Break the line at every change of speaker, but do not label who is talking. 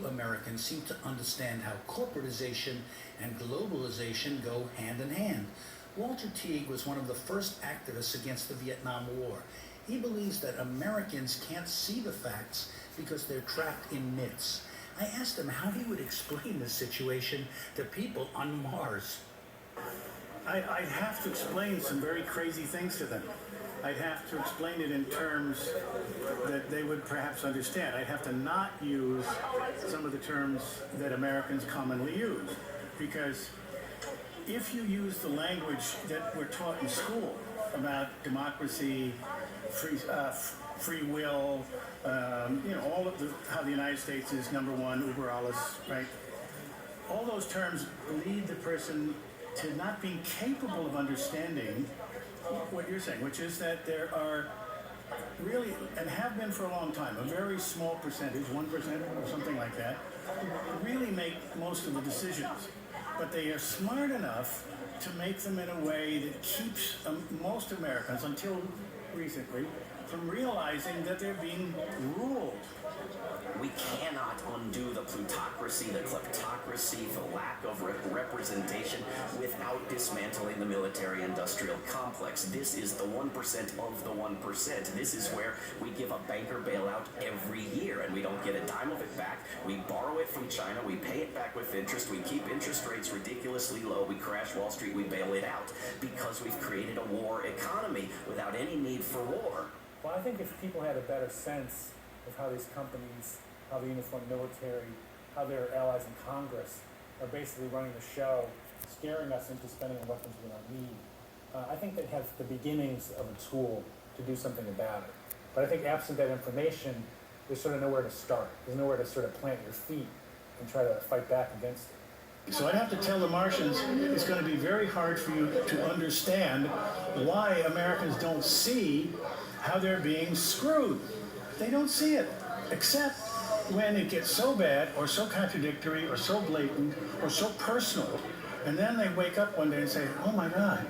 Americans seem to understand how corporatization and globalization go hand in hand. Walter Teague was one of the first activists against the Vietnam War. He believes that Americans can't see the facts because they're trapped in myths. I asked him how he would explain this situation to people on Mars.
I'd have to explain some very crazy things to them. I'd have to explain it in terms that they would perhaps understand. I'd have to not use some of the terms that Americans commonly use. Because if you use the language that we're taught in school about democracy, free will, all of how the United States is number one, uber alles, right? All those terms lead the person to not being capable of understanding what you're saying, which is that there are really, and have been for a long time, a very small percentage, 1% or something like that, really make most of the decisions. But they are smart enough to make them in a way that keeps most Americans, until recently, from realizing that they're being ruled.
We cannot undo the plutocracy, the kleptocracy, the lack of representation without dismantling the military-industrial complex. This is the 1% of the 1%. This is where we give a banker bailout every year, and we don't get a dime of it back. We borrow it from China, we pay it back with interest, we keep interest rates ridiculously low, we crash Wall Street, we bail it out, because we've created a war economy without any need for war.
Well, I think if people had a better sense of how these companies, how the uniformed military, how their allies in Congress are basically running the show, scaring us into spending on weapons we don't need, I think they have the beginnings of a tool to do something about it. But I think absent that information, there's sort of nowhere to start. There's nowhere to sort of plant your feet and try to fight back against it.
So I'd have to tell the Martians it's going to be very hard for you to understand why Americans don't see how they're being screwed. They don't see it, except when it gets so bad or so contradictory or so blatant or so personal, and then they wake up one day and say, oh my God,